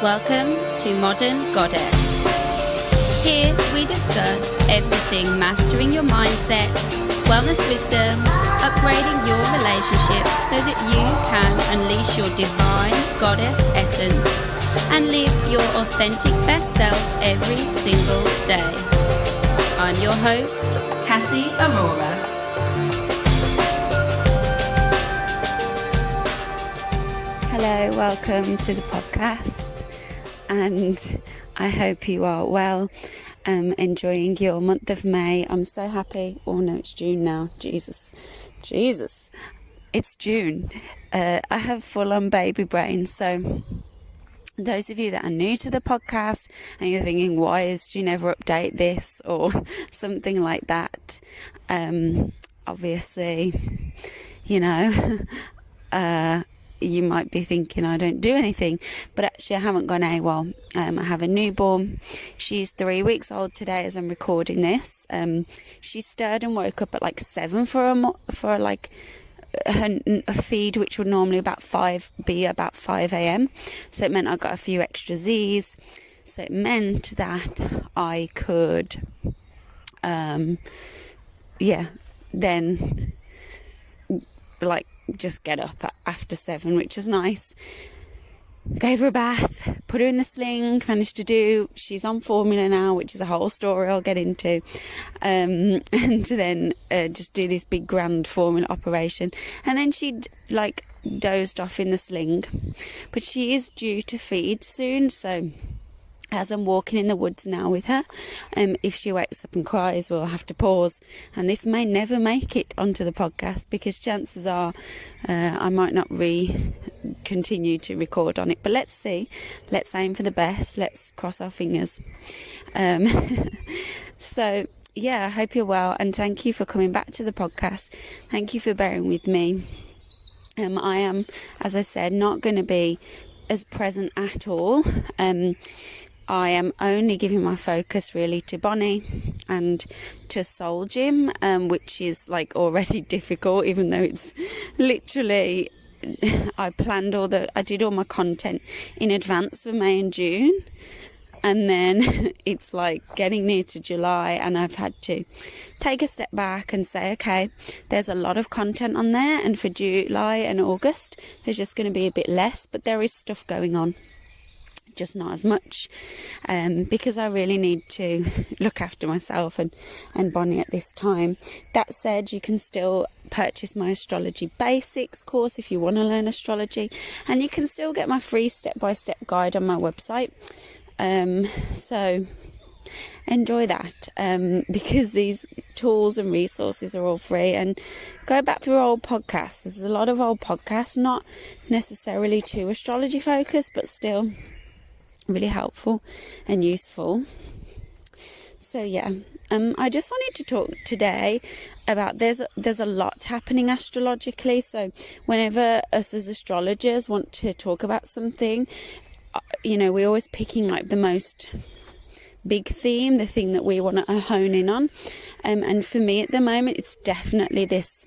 Welcome to Modern Goddess. Here we discuss everything mastering your mindset, wellness wisdom, upgrading your relationships so that you can unleash your divine goddess essence and live your authentic best self every single day. I'm your host, Cassie Aurora. Hello, welcome to the podcast, and I hope you are well, enjoying your month of May. I'm so happy. Oh no, it's June now. Jesus, it's June. I have full-on baby brain, so those of you that are new to the podcast and you're thinking, why do you never update this or something like that, obviously, you might be thinking I don't do anything, but actually I haven't gone AWOL. I have a newborn. She's 3 weeks old today as I'm recording this. She stirred and woke up at like 7 for her feed, which would normally be about 5 a.m. So it meant I got a few extra Z's. So it meant that I could, then just get up after 7, which is nice. Gave her a bath, put her in the sling, she's on formula now, which is a whole story I'll get into, and then just do this big grand formula operation, and then she dozed off in the sling, but she is due to feed soon, so as I'm walking in the woods now with her, if she wakes up and cries, we'll have to pause, and this may never make it onto the podcast because chances are I might not continue to record on it, but let's see. Let's aim for the best. Let's cross our fingers. So yeah, I hope you're well, and thank you for coming back to the podcast. Thank you for bearing with me. I am, as I said, not going to be as present at all. I am only giving my focus really to Bonnie and to Soul Gym, which is already difficult, even though it's literally, I did all my content in advance for May and June, and then it's getting near to July and I've had to take a step back and say, okay, there's a lot of content on there, and for July and August there's just going to be a bit less, but there is stuff going on, just not as much, because I really need to look after myself and Bonnie at this time. That said, you can still purchase my Astrology Basics course if you want to learn astrology, and you can still get my free step-by-step guide on my website, so enjoy that, because these tools and resources are all free. And go back through old podcasts. There's a lot of old podcasts, not necessarily too astrology focused, but still really helpful and useful. So yeah, I just wanted to talk today about there's a lot happening astrologically. So whenever us as astrologers want to talk about something, we're always picking the most big theme, the thing that we want to hone in on, and for me at the moment it's definitely this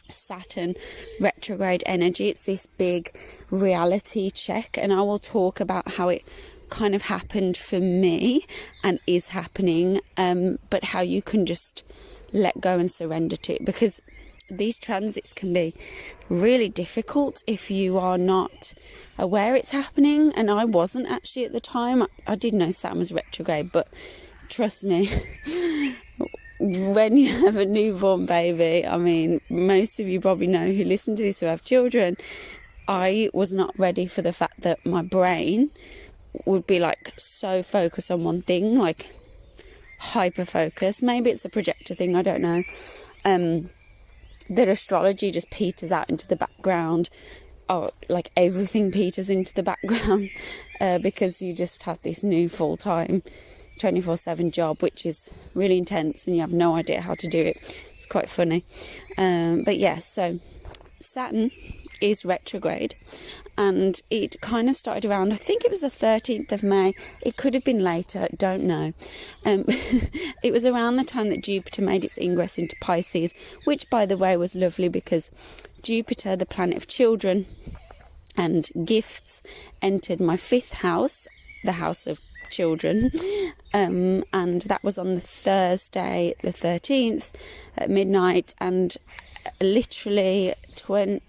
Saturn retrograde energy. It's this big reality check, and I will talk about how it kind of happened for me and is happening, but how you can just let go and surrender to it, because these transits can be really difficult if you are not aware it's happening. And I wasn't actually at the time. I did know Saturn was retrograde, but trust me, when you have a newborn baby, I mean, most of you probably know who listen to this who have children, I was not ready for the fact that my brain would be so focused on one thing, hyper focused. Maybe it's a projector thing, I don't know. That astrology just peters out into the background, or everything peters into the background, because you just have this new full-time 24/7 job, which is really intense and you have no idea how to do it. It's quite funny, but yeah, so Saturn is retrograde, and it kind of started around, I think it was the 13th of May. It could have been later, don't know. It was around the time that Jupiter made its ingress into Pisces, which by the way was lovely because Jupiter, the planet of children, and gifts entered my 5th house, the house of children, and that was on the Thursday, the 13th at midnight, and literally 20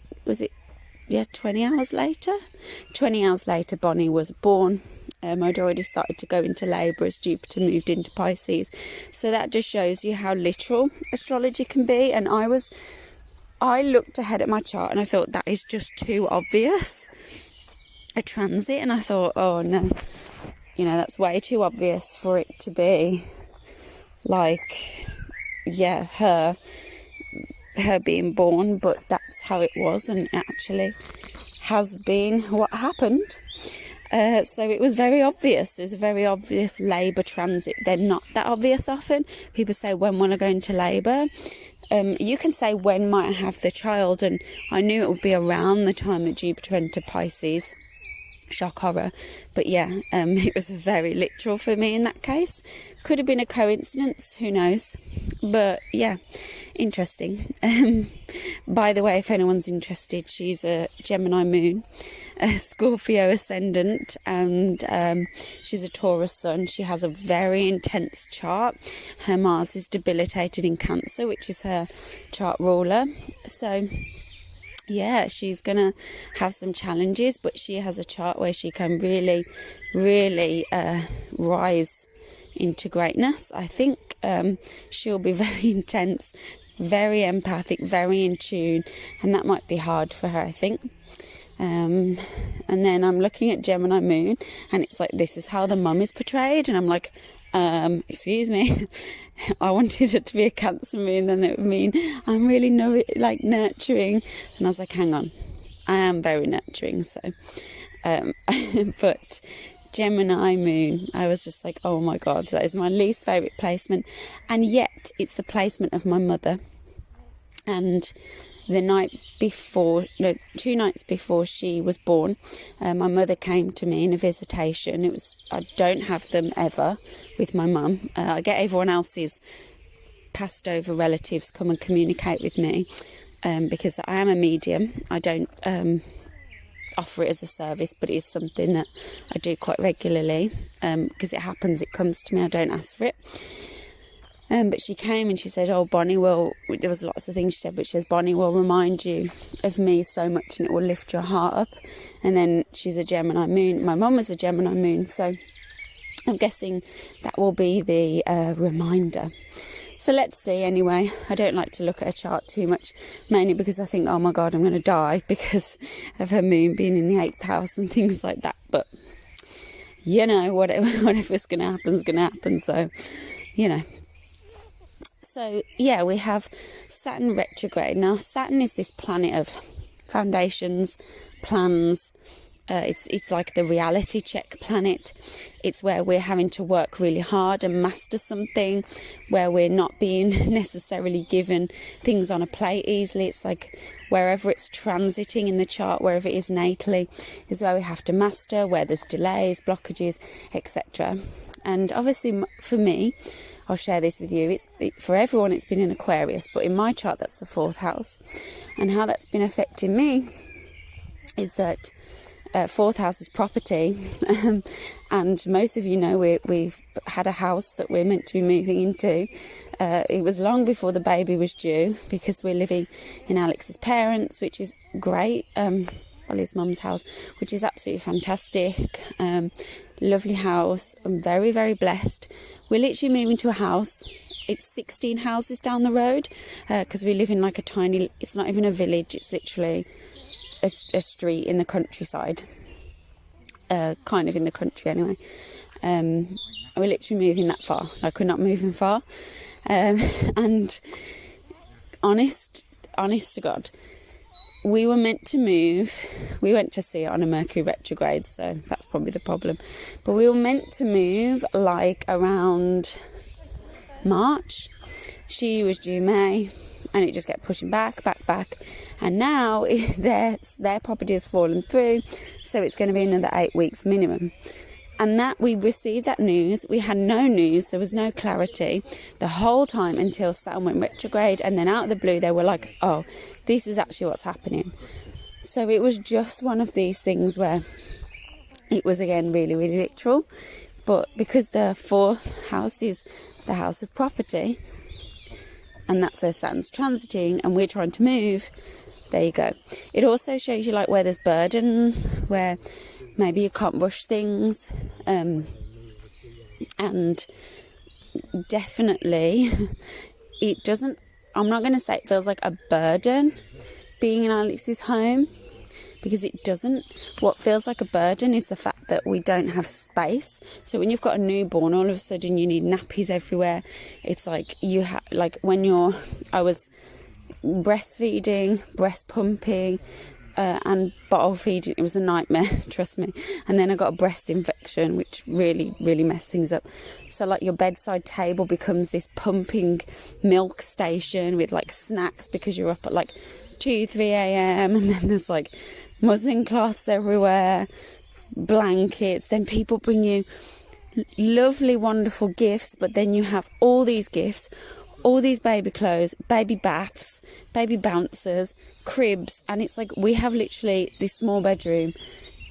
hours later Bonnie was born. I'd already started to go into labour as Jupiter moved into Pisces, so that just shows you how literal astrology can be. And I looked ahead at my chart and I thought, that is just too obvious, a transit, and I thought, oh no, that's way too obvious for it to be like, yeah, her being born. But that's how it was, and it actually has been what happened. So it was very obvious. It was a very obvious labour transit. They're not that obvious often. People say, when will I go into labour? You can say, when might I have the child? And I knew it would be around the time that Jupiter entered Pisces. Shock horror. But yeah, it was very literal for me in that case. Could have been a coincidence, who knows? But yeah, interesting. By the way, if anyone's interested, she's a Gemini moon, a Scorpio ascendant, and she's a Taurus sun. She has a very intense chart. Her Mars is debilitated in Cancer, which is her chart ruler. So yeah, she's going to have some challenges, but she has a chart where she can really, really rise into greatness. I think she'll be very intense, very empathic, very in tune, and that might be hard for her, I think. And then I'm looking at Gemini moon, and it's like, this is how the mum is portrayed, and I'm like, excuse me, I wanted it to be a Cancer moon, then it would mean I'm really nurturing. And I was like, hang on, I am very nurturing. So but Gemini moon, I was just like, oh my god, that is my least favourite placement, and yet it's the placement of my mother. And the night before, no, 2 nights before she was born, my mother came to me in a visitation. I don't have them ever with my mum. I get everyone else's passed over relatives come and communicate with me, because I am a medium. I don't offer it as a service, but it is something that I do quite regularly, because it happens, it comes to me, I don't ask for it. But she came and she said, oh, Bonnie will, there was lots of things she said, but she says, Bonnie will remind you of me so much and it will lift your heart up. And then she's a Gemini moon. My mum was a Gemini moon, so I'm guessing that will be the reminder. So let's see anyway. I don't like to look at a chart too much, mainly because I think, oh my God, I'm going to die because of her moon being in the 8th house and things like that. But, whatever's going to happen is going to happen. So, So, yeah, we have Saturn retrograde. Now, Saturn is this planet of foundations, plans. It's like the reality check planet. It's where we're having to work really hard and master something, where we're not being necessarily given things on a plate easily. It's like wherever it's transiting in the chart, wherever it is natally, is where we have to master, where there's delays, blockages, etc. And obviously, for me, I'll share this with you. For everyone, it's been in Aquarius, but in my chart, that's the 4th house. And how that's been affecting me is that 4th house is property. And most of you know we've had a house that we're meant to be moving into. It was long before the baby was due, because we're living in Alex's parents, which is great. Ollie's mum's house, which is absolutely fantastic. Lovely house. I'm very, very blessed. We're literally moving to a house. It's 16 houses down the road, because we live in like a tiny, it's not even a village, it's literally a street in the countryside, kind of in the country anyway. We're literally moving that far, like we're not moving far. And honest to God, we were meant to move. We went to see it on a Mercury retrograde, so that's probably the problem. But we were meant to move like around March. She was due May, and it just kept pushing back. And now their property has fallen through, so it's going to be another 8 weeks minimum. And that we received that news. We had no news. There was no clarity the whole time until Saturn went retrograde. And then out of the blue, they were like, oh, this is actually what's happening. So it was just one of these things where it was, again, really, really literal. But because the fourth house is the house of property, and that's where Saturn's transiting, and we're trying to move, there you go. It also shows you like where there's burdens, where maybe you can't rush things, and definitely it doesn't, I'm not going to say it feels like a burden being in Alex's home, because it doesn't. What feels like a burden is the fact that we don't have space. So when you've got a newborn, all of a sudden you need nappies everywhere. It's like you have, like when I was breastfeeding, breast pumping, and bottle feeding. It was a nightmare, trust me. And then I got a breast infection, which really, really messed things up. So like your bedside table becomes this pumping milk station with like snacks, because you're up at like 2, 3 a.m. and then there's like muslin cloths everywhere, blankets. Then people bring you lovely, wonderful gifts, but then you have all these gifts, all these baby clothes, baby baths, baby bouncers, cribs, and it's like we have literally this small bedroom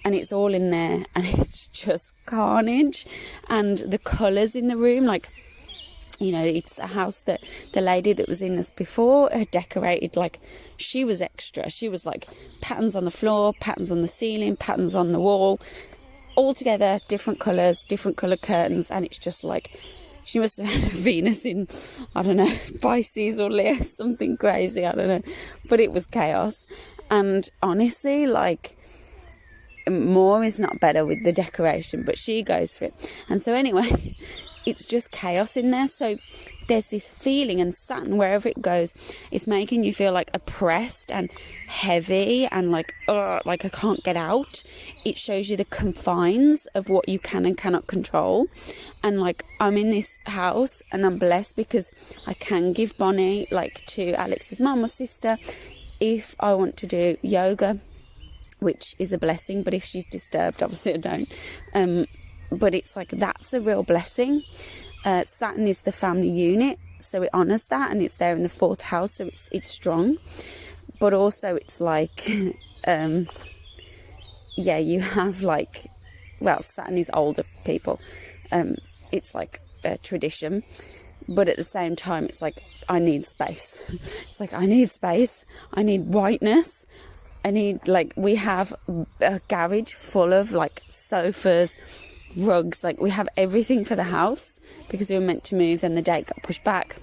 and it's all in there, and it's just carnage. And the colours in the room, like, you know, it's a house that the lady that was in us before had decorated, like, she was extra. She was like patterns on the floor, patterns on the ceiling, patterns on the wall, all together, different colours, different coloured curtains, and it's just like, she must have had a Venus in, I don't know, Pisces or Leo, something crazy, I don't know. But it was chaos. And honestly, like, more is not better with the decoration, but she goes for it. And so anyway, it's just chaos in there. So there's this feeling, and Saturn, wherever it goes, it's making you feel like oppressed and heavy and like, like I can't get out. It shows you the confines of what you can and cannot control. And like, I'm in this house and I'm blessed because I can give Bonnie, like, to Alex's mum or sister if I want to do yoga, which is a blessing. But if she's disturbed, obviously I don't. But it's like, that's a real blessing. Saturn is the family unit, so it honours that, and it's there in the fourth house, so it's strong. But also it's like, yeah, you have like, well, Saturn is older people. It's like a tradition, but at the same time, it's like, I need space. It's like, I need space. I need whiteness. I need, like, we have a garage full of like sofas, rugs, like we have everything for the house because we were meant to move, then the date got pushed back,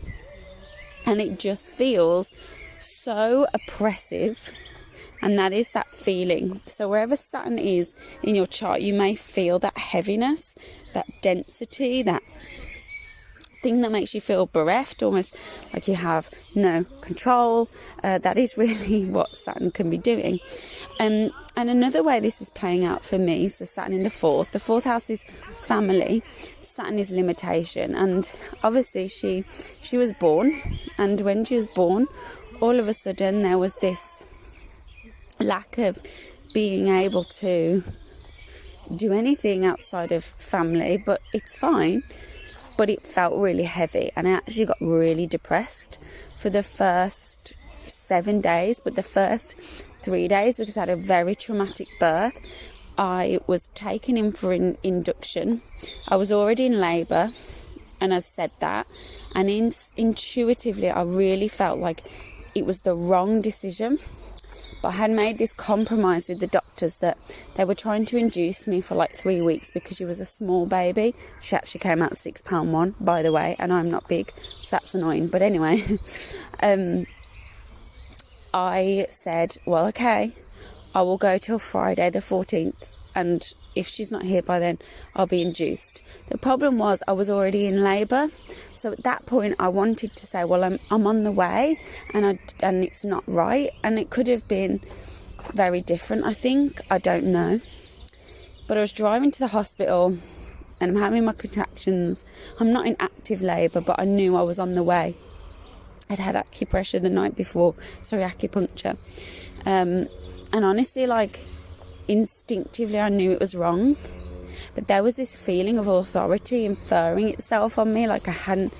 and it just feels so oppressive. And that is that feeling. So wherever Saturn is in your chart, you may feel that heaviness, that density, that thing that makes you feel bereft, almost like you have no control. That is really what Saturn can be doing. And another way this is playing out for me, so Saturn in the fourth house is family, Saturn is limitation. And obviously she was born, and when she was born, all of a sudden there was this lack of being able to do anything outside of family. But it's fine, but it felt really heavy, and I actually got really depressed for the first 7 days. But the first 3 days, because I had a very traumatic birth, I was taken in for an induction. I was already in labour, and I've said that, and intuitively I really felt like it was the wrong decision. But I had made this compromise with the doctors that they were trying to induce me for like 3 weeks because she was a small baby. She actually came out 6'1", by the way, and I'm not big, so that's annoying. But anyway, I said, well, okay, I will go till Friday the 14th, and if she's not here by then, I'll be induced. The problem was I was already in labour, so at that point I wanted to say, well, I'm on the way, and it's not right, and it could have been very different, I think. I don't know. But I was driving to the hospital, and I'm having my contractions. I'm not in active labour, but I knew I was on the way. I'd had acupressure the night before, acupuncture. And honestly, like, instinctively I knew it was wrong, but there was this feeling of authority inferring itself on me, like I hadn't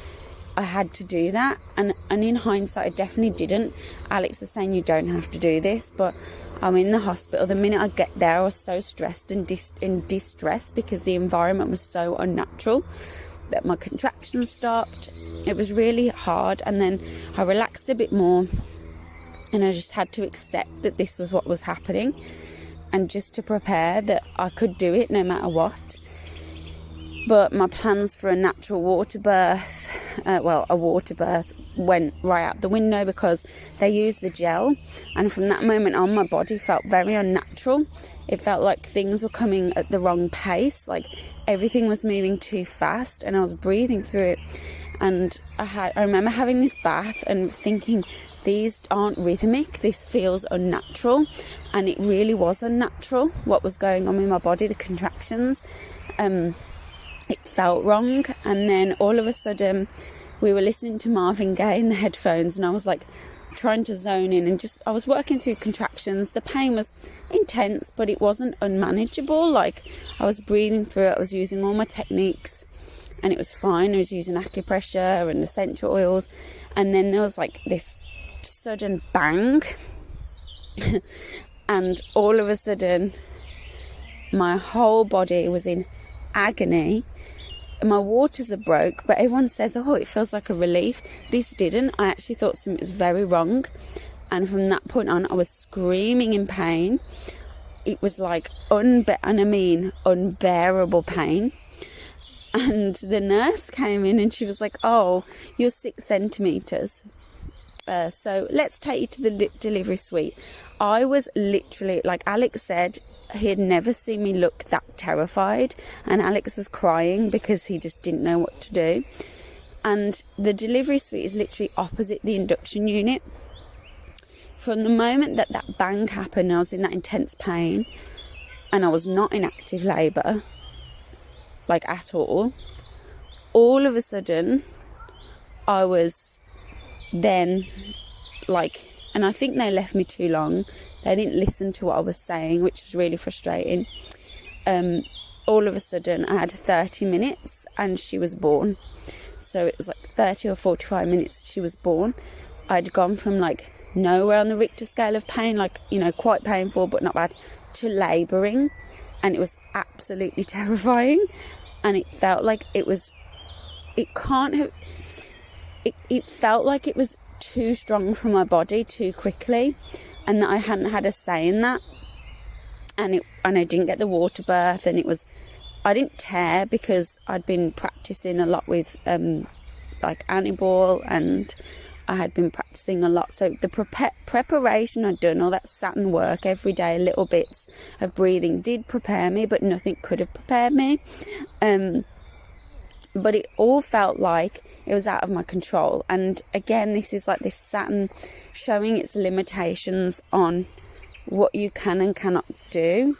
I had to do that, and in hindsight I definitely didn't. Alex was saying you don't have to do this, but I'm in the hospital. The minute I get there, I was so stressed and in distress because the environment was so unnatural that my contractions stopped. It was really hard, and then I relaxed a bit more, and I just had to accept that this was what was happening, and just to prepare that I could do it no matter what. But my plans for a natural water birth, a water birth, went right out the window because they used the gel, and from that moment on my body felt very unnatural. It felt like things were coming at the wrong pace, like everything was moving too fast, and I was breathing through it. And I remember having this bath and thinking, these aren't rhythmic, this feels unnatural. And it really was unnatural what was going on with my body, the contractions. It felt wrong. And then all of a sudden we were listening to Marvin Gaye in the headphones, and I was like trying to zone in, and I was working through contractions. The pain was intense, but it wasn't unmanageable. Like, I was breathing through it, I was using all my techniques, and it was fine. I was using acupressure and essential oils, and then there was like this sudden bang and all of a sudden my whole body was in agony. My waters are broke, but everyone says, oh, it feels like a relief. This didn't. I actually thought something was very wrong, and from that point on I was screaming in pain. It was like unbearable pain. And the nurse came in and she was like, oh, you're 6 centimeters, so let's take you to the delivery suite. I was literally, like Alex said, he had never seen me look that terrified, and Alex was crying because he just didn't know what to do. And the delivery suite is literally opposite the induction unit. From the moment that bang happened, I was in that intense pain, and I was not in active labour, like at all. All of a sudden I was then like, and I think they left me too long. They didn't listen to what I was saying, which was really frustrating. All of a sudden I had 30 minutes and she was born. So it was like 30 or 45 minutes she was born. I'd gone from like nowhere on the Richter scale of pain, like, you know, quite painful but not bad, to labouring, and it was absolutely terrifying. And it felt like it felt like it was too strong for my body too quickly, and that I hadn't had a say in that. And I didn't get the water birth, and I didn't tear because I'd been practicing a lot with like Annibal, and I had been practicing a lot. So the preparation I'd done, all that Saturn work every day, little bits of breathing, did prepare me, but nothing could have prepared me. But it all felt like it was out of my control. And again, this is like this Saturn showing its limitations on what you can and cannot do,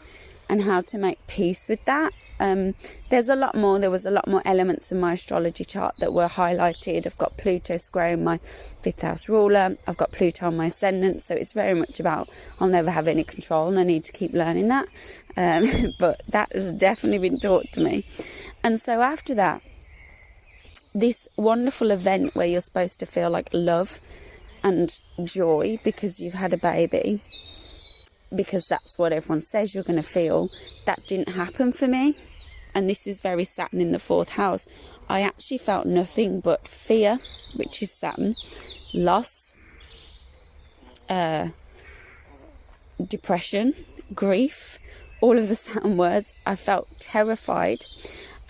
and how to make peace with that. There was a lot more elements in my astrology chart that were highlighted. I've got Pluto squaring my 5th house ruler. I've got Pluto on my ascendant. So it's very much about, I'll never have any control, and I need to keep learning that. But that has definitely been taught to me. And so after that, this wonderful event where you're supposed to feel like love and joy because you've had a baby, because that's what everyone says you're going to feel, that didn't happen for me. And this is very Saturn in the 4th house. I actually felt nothing but fear, which is Saturn, loss, depression, grief, all of the Saturn words. I felt terrified.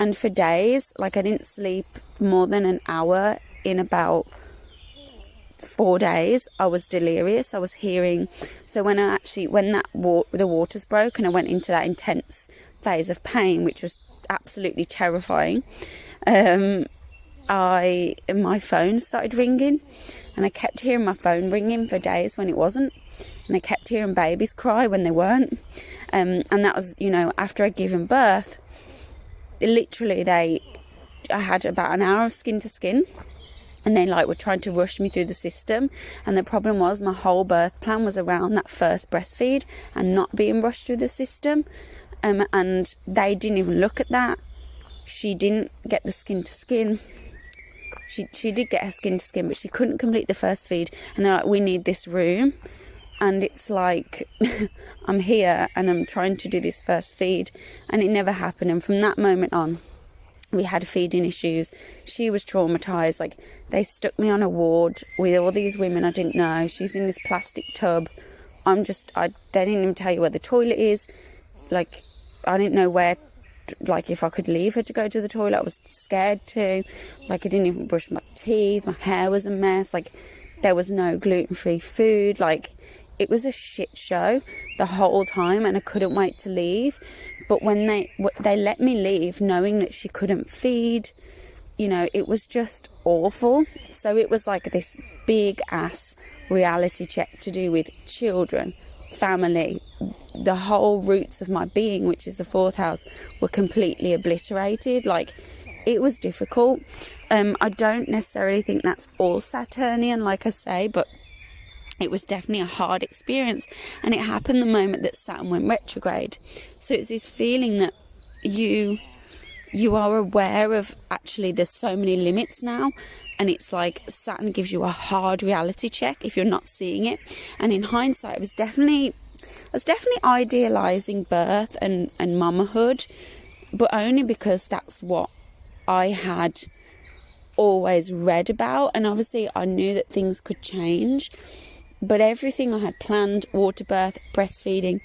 And for days, like, I didn't sleep more than an hour in about 4 days. I was delirious. I was hearing. So when the waters broke and I went into that intense phase of pain, which was absolutely terrifying, my phone started ringing, and I kept hearing my phone ringing for days when it wasn't, and I kept hearing babies cry when they weren't, and that was, you know, after I'd given birth. Literally, I had about an hour of skin to skin, and they were trying to rush me through the system. And the problem was, my whole birth plan was around that first breastfeed and not being rushed through the system. And they didn't even look at that. She didn't get the skin to skin. she did get her skin to skin, but she couldn't complete the first feed. And they're like, we need this room. And it's like, I'm here and I'm trying to do this first feed, and it never happened. And from that moment on, we had feeding issues. She was traumatized. Like, they stuck me on a ward with all these women I didn't know. She's in this plastic tub. They didn't even tell you where the toilet is. Like, I didn't know where, like, if I could leave her to go to the toilet. I was scared to. Like, I didn't even brush my teeth. My hair was a mess. Like, there was no gluten-free food. Like, it was a shit show the whole time, and I couldn't wait to leave. But when they let me leave, knowing that she couldn't feed, you know, it was just awful. So it was like this big ass reality check to do with children, family, the whole roots of my being, which is the fourth house, were completely obliterated. Like, it was difficult. I don't necessarily think that's all Saturnian, like I say, but it was definitely a hard experience, and it happened the moment that Saturn went retrograde. So it's this feeling that you are aware of, actually, there's so many limits now, and it's like Saturn gives you a hard reality check if you're not seeing it. And in hindsight, I was definitely idealizing birth and mamahood, but only because that's what I had always read about, and obviously I knew that things could change. But everything I had planned, water birth, breastfeeding,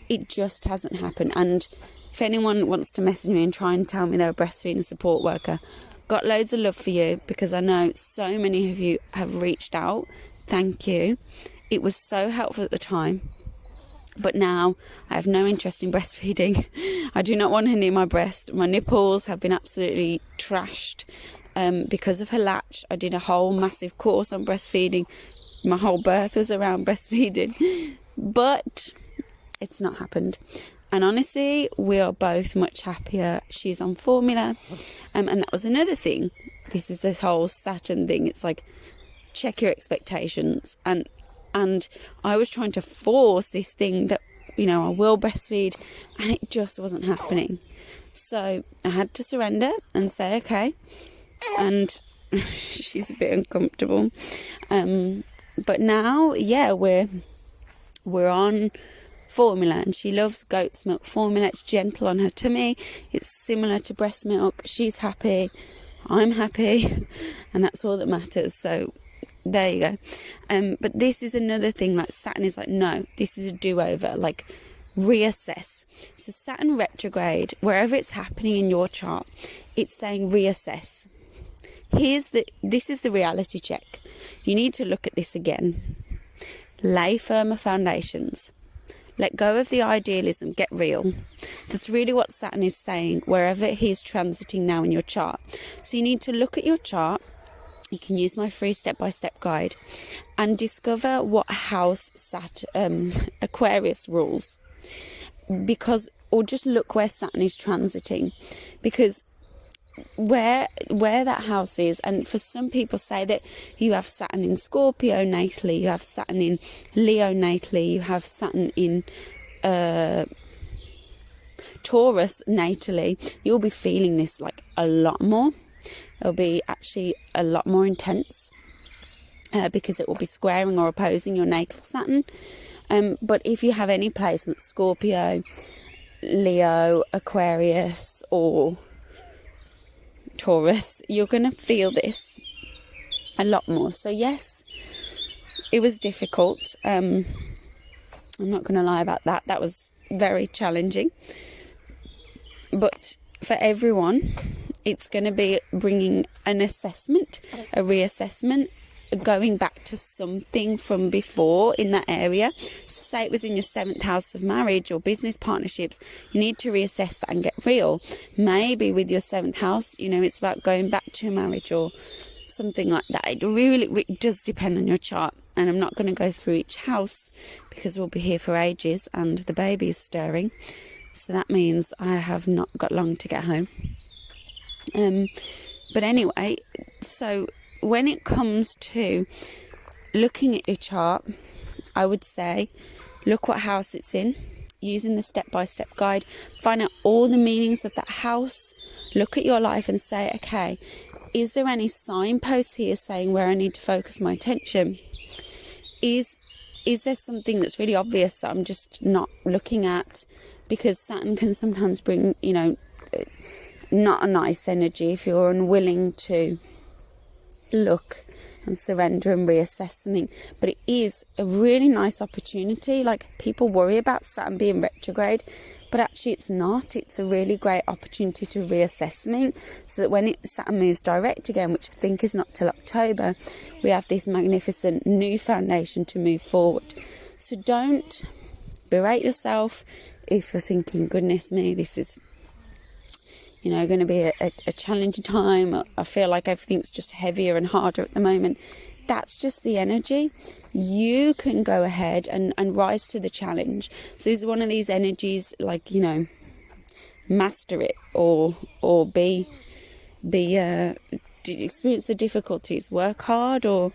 it just hasn't happened. And if anyone wants to message me and try and tell me they're a breastfeeding support worker, got loads of love for you, because I know so many of you have reached out. Thank you. It was so helpful at the time. But now I have no interest in breastfeeding. I do not want her near my breast. My nipples have been absolutely trashed because of her latch. I did a whole massive course on breastfeeding. My whole birth was around breastfeeding, but it's not happened. And honestly, we are both much happier. She's on formula, and that was another thing. This is this whole Saturn thing. It's like, check your expectations, and I was trying to force this thing that, you know, I will breastfeed, and it just wasn't happening. So I had to surrender and say, okay. And she's a bit uncomfortable. But now, yeah, we're on formula, and she loves goat's milk formula. It's gentle on her tummy. It's similar to breast milk. She's happy. I'm happy. And that's all that matters. So there you go. But this is another thing, like Saturn is like, no, this is a do-over. Like, reassess. So Saturn retrograde, wherever it's happening in your chart, it's saying reassess. This is the reality check. You need to look at this again. Lay firmer foundations. Let go of the idealism. Get real. That's really what Saturn is saying wherever he's transiting now in your chart. So you need to look at your chart. You can use my free step-by-step guide and discover what house Aquarius rules. Or just look where Saturn is transiting. Because where that house is, and for some people say that you have Saturn in Scorpio natally, you have Saturn in Leo natally, you have Saturn in Taurus natally, you'll be feeling this like a lot more. It'll be actually a lot more intense because it will be squaring or opposing your natal Saturn. But if you have any placement, Scorpio, Leo, Aquarius or Taurus, you're going to feel this a lot more. So yes, it was difficult. I'm not going to lie about that. That was very challenging. But for everyone, it's going to be bringing an assessment, a reassessment, going back to something from before in that area. So say it was in your 7th house of marriage or business partnerships, you need to reassess that and get real. Maybe with your 7th house, you know, it's about going back to a marriage or something like that. It really does depend on your chart, and I'm not going to go through each house because we'll be here for ages and the baby is stirring, so that means I have not got long to get home. But anyway, so when it comes to looking at your chart, I would say look what house it's in, using the step-by-step guide, find out all the meanings of that house, look at your life and say, okay, is there any signposts here saying where I need to focus my attention? Is there something that's really obvious that I'm just not looking at? Because Saturn can sometimes bring, not a nice energy if you're unwilling to look and surrender and reassess something. But it is a really nice opportunity. Like, people worry about Saturn being retrograde, but actually it's not. It's a really great opportunity to reassess something, so that when Saturn moves direct again, which I think is not till October, we have this magnificent new foundation to move forward. So don't berate yourself if you're thinking, goodness me, this is going to be a challenging time. I feel like everything's just heavier and harder at the moment. That's just the energy. You can go ahead and rise to the challenge. So this is one of these energies, like, master it or experience the difficulties, work hard, or,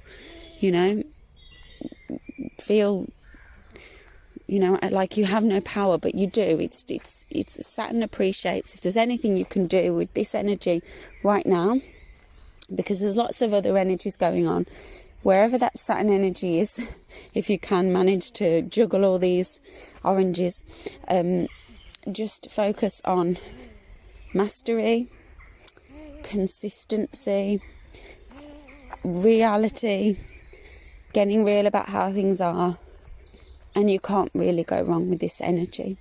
feel like you have no power, but you do. It's Saturn appreciates if there's anything you can do with this energy right now, because there's lots of other energies going on. Wherever that Saturn energy is, if you can manage to juggle all these oranges, just focus on mastery, consistency, reality, getting real about how things are. And you can't really go wrong with this energy.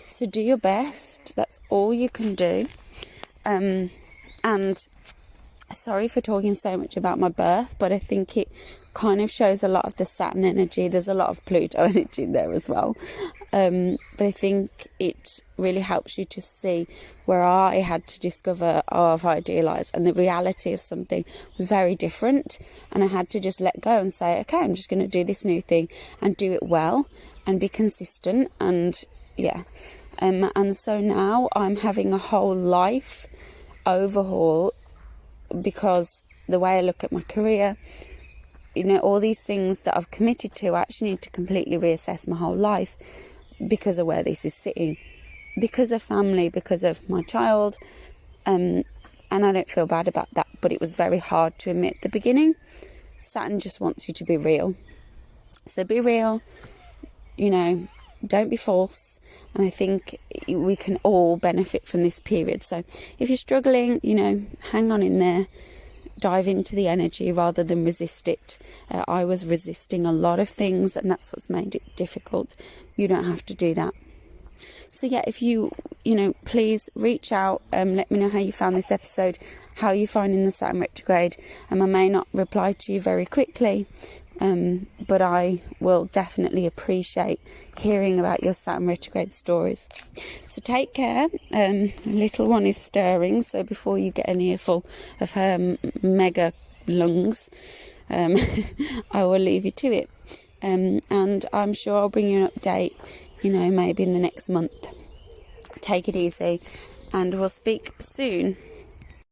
So do your best. That's all you can do. And sorry for talking so much about my birth, but I think it kind of shows a lot of the Saturn energy. There's a lot of Pluto energy there as well. But I think it really helps you to see where I had to discover, I've idealised, and the reality of something was very different. And I had to just let go and say, okay, I'm just going to do this new thing and do it well and be consistent. And and so now I'm having a whole life overhaul, because the way I look at my career, all these things that I've committed to, I actually need to completely reassess my whole life because of where this is sitting, because of family, because of my child, and I don't feel bad about that, but it was very hard to admit at the beginning. Saturn just wants you to be real. So be real, don't be false, and I think we can all benefit from this period. So if you're struggling, hang on in there, dive into the energy rather than resist it. I was resisting a lot of things, and that's what's made it difficult. You don't have to do that. So if you, please reach out, let me know how you found this episode, how you're finding the Saturn retrograde. I may not reply to you very quickly, but I will definitely appreciate hearing about your Saturn retrograde stories. So take care. Little one is stirring, so before you get an earful of her mega lungs, I will leave you to it. And I'm sure I'll bring you an update, maybe in the next month. Take it easy, and we'll speak soon.